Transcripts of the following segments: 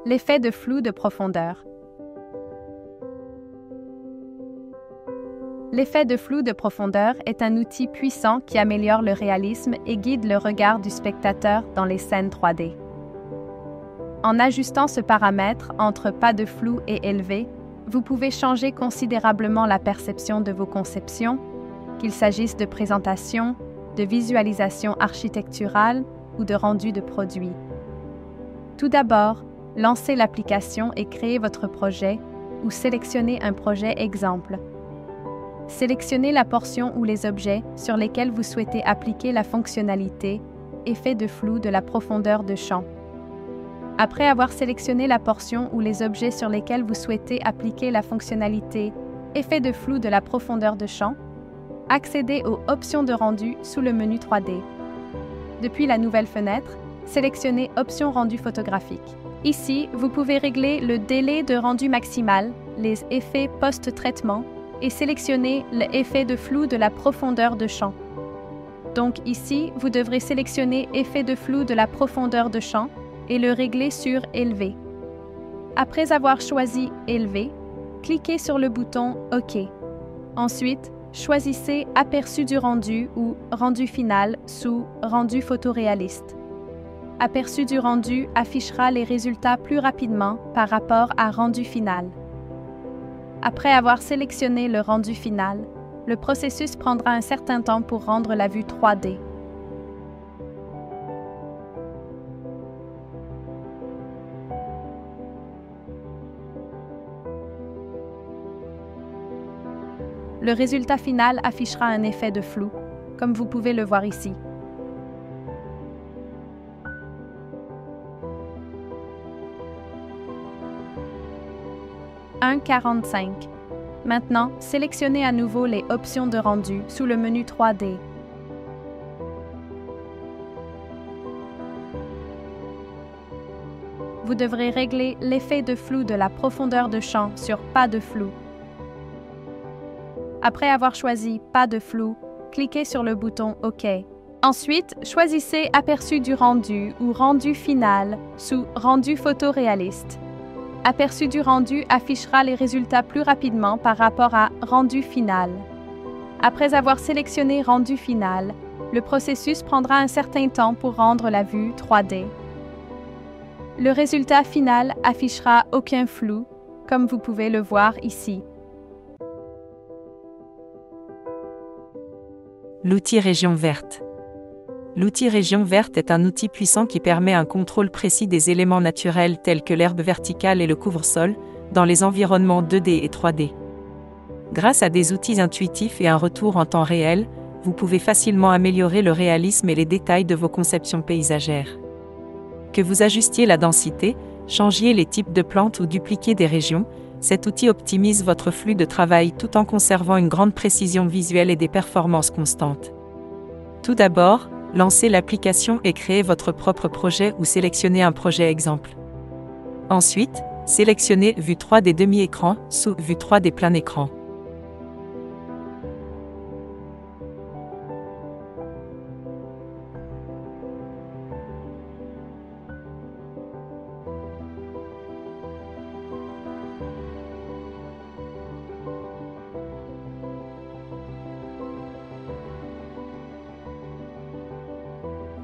L'effet de flou de profondeur. L'effet de flou de profondeur est un outil puissant qui améliore le réalisme et guide le regard du spectateur dans les scènes 3D. En ajustant ce paramètre entre pas de flou et élevé, vous pouvez changer considérablement la perception de vos conceptions, qu'il s'agisse de présentation, de visualisation architecturale ou de rendu de produit. Tout d'abord, lancez l'application et créez votre projet ou sélectionnez un projet exemple. Sélectionnez la portion ou les objets sur lesquels vous souhaitez appliquer la fonctionnalité « Effet de flou de la profondeur de champ ». Après avoir sélectionné la portion ou les objets sur lesquels vous souhaitez appliquer la fonctionnalité « Effet de flou de la profondeur de champ », accédez aux options de rendu sous le menu 3D. Depuis la nouvelle fenêtre, sélectionnez Options rendu photographique. Ici, vous pouvez régler le délai de rendu maximal, les effets post-traitement et sélectionner l'effet de flou de la profondeur de champ. Donc ici, vous devrez sélectionner Effet de flou de la profondeur de champ et le régler sur Élevé. Après avoir choisi Élevé, cliquez sur le bouton OK. Ensuite, choisissez Aperçu du rendu ou Rendu final sous Rendu photoréaliste. Aperçu du rendu affichera les résultats plus rapidement par rapport à rendu final. Après avoir sélectionné le rendu final, le processus prendra un certain temps pour rendre la vue 3D. Le résultat final affichera un effet de flou, comme vous pouvez le voir ici. « 1,45 » Maintenant, sélectionnez à nouveau les options de rendu sous le menu 3D. Vous devrez régler l'effet de flou de la profondeur de champ sur Pas de flou. Après avoir choisi Pas de flou, cliquez sur le bouton OK. Ensuite, choisissez Aperçu du rendu ou Rendu final sous Rendu photoréaliste. Aperçu du rendu affichera les résultats plus rapidement par rapport à Rendu final. Après avoir sélectionné Rendu final, le processus prendra un certain temps pour rendre la vue 3D. Le résultat final affichera aucun flou, comme vous pouvez le voir ici. L'outil Région verte. L'outil Région verte est un outil puissant qui permet un contrôle précis des éléments naturels tels que l'herbe verticale et le couvre-sol, dans les environnements 2D et 3D. Grâce à des outils intuitifs et un retour en temps réel, vous pouvez facilement améliorer le réalisme et les détails de vos conceptions paysagères. Que vous ajustiez la densité, changiez les types de plantes ou dupliquiez des régions, cet outil optimise votre flux de travail tout en conservant une grande précision visuelle et des performances constantes. Tout d'abord, lancez l'application et créez votre propre projet ou sélectionnez un projet exemple. Ensuite, sélectionnez Vue 3D demi-écran sous Vue 3D plein écran.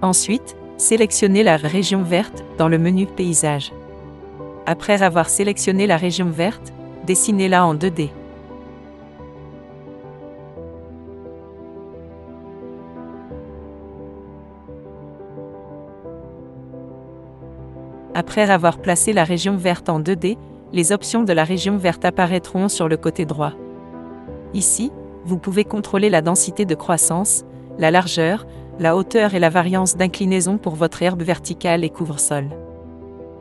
Ensuite, sélectionnez la région verte dans le menu Paysage. Après avoir sélectionné la région verte, dessinez-la en 2D. Après avoir placé la région verte en 2D, les options de la région verte apparaîtront sur le côté droit. Ici, vous pouvez contrôler la densité de croissance, la largeur, la hauteur et la variance d'inclinaison pour votre herbe verticale et couvre-sol.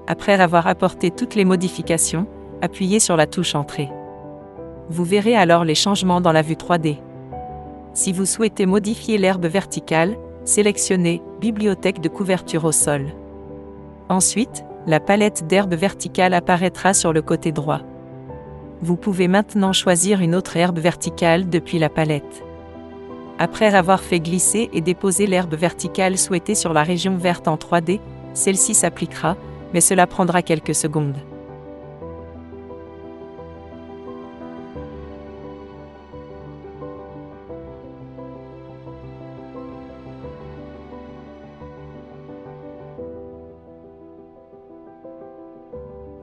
Après avoir apporté toutes les modifications, appuyez sur la touche Entrée. Vous verrez alors les changements dans la vue 3D. Si vous souhaitez modifier l'herbe verticale, sélectionnez Bibliothèque de couverture au sol. Ensuite, la palette d'herbe verticale apparaîtra sur le côté droit. Vous pouvez maintenant choisir une autre herbe verticale depuis la palette. Après avoir fait glisser et déposer l'herbe verticale souhaitée sur la région verte en 3D, celle-ci s'appliquera, mais cela prendra quelques secondes.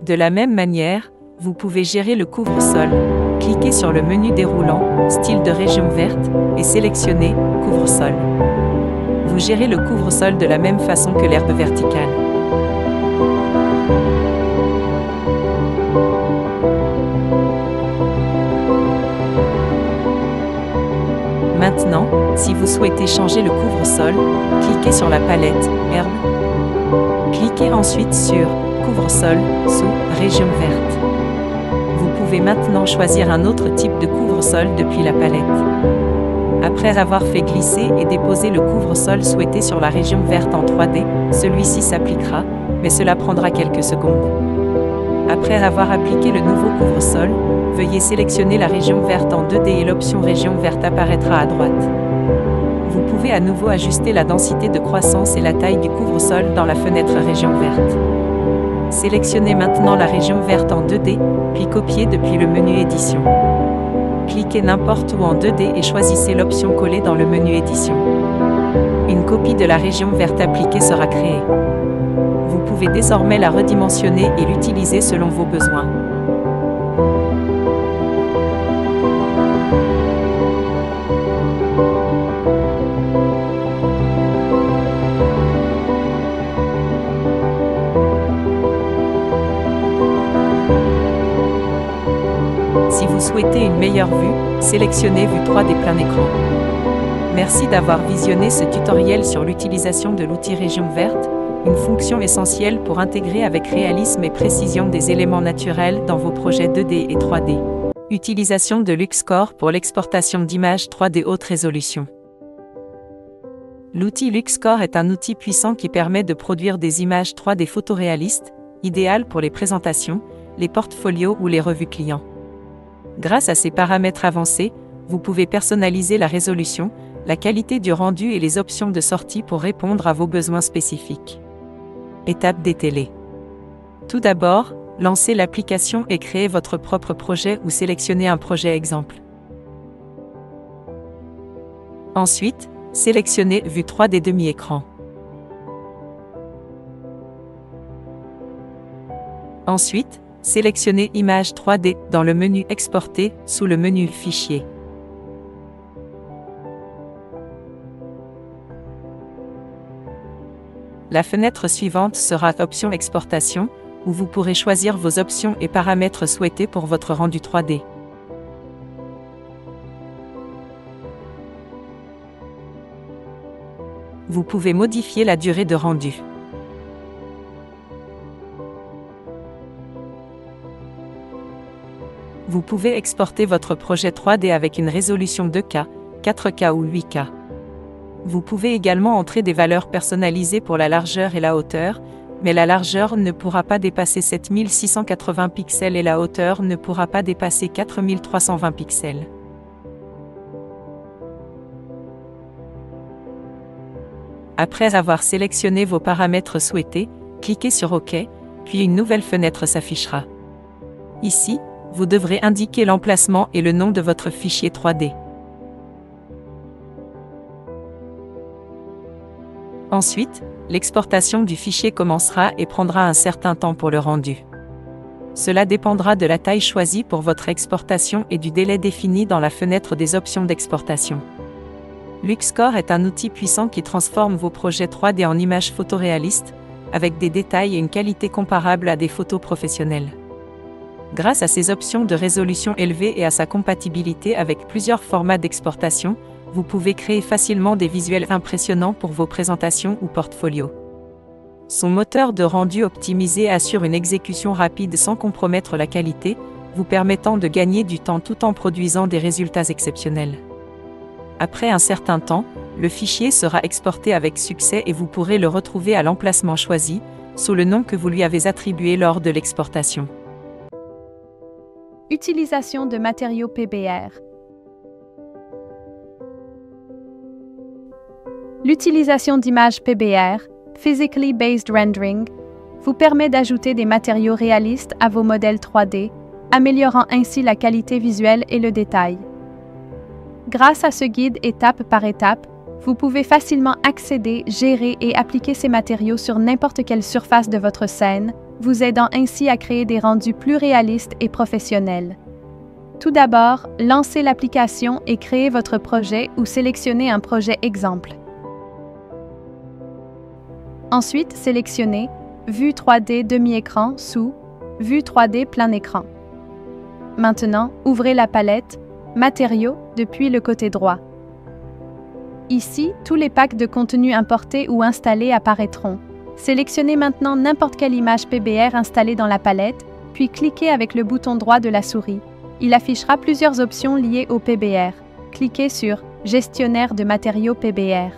De la même manière, vous pouvez gérer le couvre-sol. Cliquez sur le menu déroulant, style de région verte, et sélectionnez Couvre-sol. Vous gérez le couvre-sol de la même façon que l'herbe verticale. Maintenant, si vous souhaitez changer le couvre-sol, cliquez sur la palette Herbe. Cliquez ensuite sur Couvre-sol sous Région verte. Vous pouvez maintenant choisir un autre type de couvre-sol depuis la palette. Après avoir fait glisser et déposer le couvre-sol souhaité sur la région verte en 3D, celui-ci s'appliquera, mais cela prendra quelques secondes. Après avoir appliqué le nouveau couvre-sol, veuillez sélectionner la région verte en 2D et l'option région verte apparaîtra à droite. Vous pouvez à nouveau ajuster la densité de croissance et la taille du couvre-sol dans la fenêtre région verte. Sélectionnez maintenant la région verte en 2D, puis copiez depuis le menu Édition. Cliquez n'importe où en 2D et choisissez l'option Coller dans le menu Édition. Une copie de la région verte appliquée sera créée. Vous pouvez désormais la redimensionner et l'utiliser selon vos besoins. Si vous souhaitez une meilleure vue, sélectionnez Vue 3D plein écran. Merci d'avoir visionné ce tutoriel sur l'utilisation de l'outil Région verte, une fonction essentielle pour intégrer avec réalisme et précision des éléments naturels dans vos projets 2D et 3D. Utilisation de LuxScore pour l'exportation d'images 3D haute résolution. L'outil LuxScore est un outil puissant qui permet de produire des images 3D photoréalistes, idéales pour les présentations, les portfolios ou les revues clients. Grâce à ces paramètres avancés, vous pouvez personnaliser la résolution, la qualité du rendu et les options de sortie pour répondre à vos besoins spécifiques. Étape des télés. Tout d'abord, lancez l'application et créez votre propre projet ou sélectionnez un projet exemple. Ensuite, sélectionnez Vue 3D demi-écran. Ensuite, sélectionnez Image 3D dans le menu Exporter sous le menu Fichier. La fenêtre suivante sera Option Exportation, où vous pourrez choisir vos options et paramètres souhaités pour votre rendu 3D. Vous pouvez modifier la durée de rendu. Vous pouvez exporter votre projet 3D avec une résolution 2K, 4K ou 8K. Vous pouvez également entrer des valeurs personnalisées pour la largeur et la hauteur, mais la largeur ne pourra pas dépasser 7680 pixels et la hauteur ne pourra pas dépasser 4320 pixels. Après avoir sélectionné vos paramètres souhaités, cliquez sur OK, puis une nouvelle fenêtre s'affichera. Ici, vous devrez indiquer l'emplacement et le nom de votre fichier 3D. Ensuite, l'exportation du fichier commencera et prendra un certain temps pour le rendu. Cela dépendra de la taille choisie pour votre exportation et du délai défini dans la fenêtre des options d'exportation. LuxScore est un outil puissant qui transforme vos projets 3D en images photoréalistes, avec des détails et une qualité comparable à des photos professionnelles. Grâce à ses options de résolution élevée et à sa compatibilité avec plusieurs formats d'exportation, vous pouvez créer facilement des visuels impressionnants pour vos présentations ou portfolios. Son moteur de rendu optimisé assure une exécution rapide sans compromettre la qualité, vous permettant de gagner du temps tout en produisant des résultats exceptionnels. Après un certain temps, le fichier sera exporté avec succès et vous pourrez le retrouver à l'emplacement choisi, sous le nom que vous lui avez attribué lors de l'exportation. Utilisation de matériaux PBR. L'utilisation d'images PBR, Physically Based Rendering, vous permet d'ajouter des matériaux réalistes à vos modèles 3D, améliorant ainsi la qualité visuelle et le détail. Grâce à ce guide étape par étape, vous pouvez facilement accéder, gérer et appliquer ces matériaux sur n'importe quelle surface de votre scène, vous aidant ainsi à créer des rendus plus réalistes et professionnels. Tout d'abord, lancez l'application et créez votre projet ou sélectionnez un projet exemple. Ensuite, sélectionnez Vue 3D demi-écran sous Vue 3D plein écran. Maintenant, ouvrez la palette Matériaux depuis le côté droit. Ici, tous les packs de contenu importés ou installés apparaîtront. Sélectionnez maintenant n'importe quelle image PBR installée dans la palette, puis cliquez avec le bouton droit de la souris. Il affichera plusieurs options liées au PBR. Cliquez sur Gestionnaire de matériaux PBR.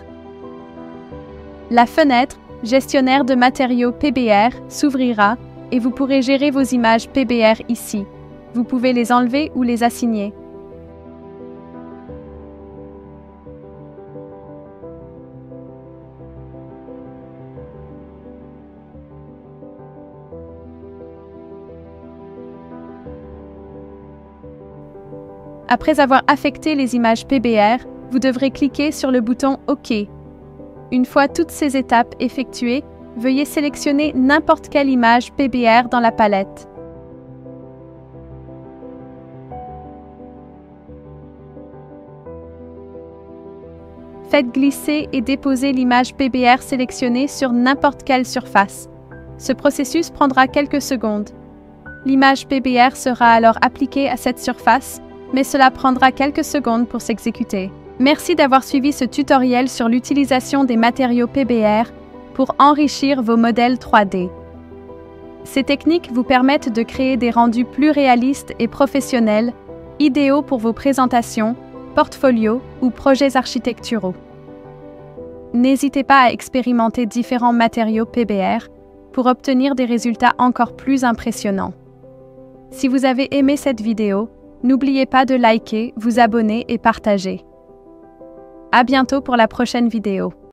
La fenêtre Gestionnaire de matériaux PBR s'ouvrira et vous pourrez gérer vos images PBR ici. Vous pouvez les enlever ou les assigner. Après avoir affecté les images PBR, vous devrez cliquer sur le bouton OK. Une fois toutes ces étapes effectuées, veuillez sélectionner n'importe quelle image PBR dans la palette. Faites glisser et déposer l'image PBR sélectionnée sur n'importe quelle surface. Ce processus prendra quelques secondes. L'image PBR sera alors appliquée à cette surface, mais cela prendra quelques secondes pour s'exécuter. Merci d'avoir suivi ce tutoriel sur l'utilisation des matériaux PBR pour enrichir vos modèles 3D. Ces techniques vous permettent de créer des rendus plus réalistes et professionnels, idéaux pour vos présentations, portfolios ou projets architecturaux. N'hésitez pas à expérimenter différents matériaux PBR pour obtenir des résultats encore plus impressionnants. Si vous avez aimé cette vidéo, n'oubliez pas de liker, vous abonner et partager. À bientôt pour la prochaine vidéo.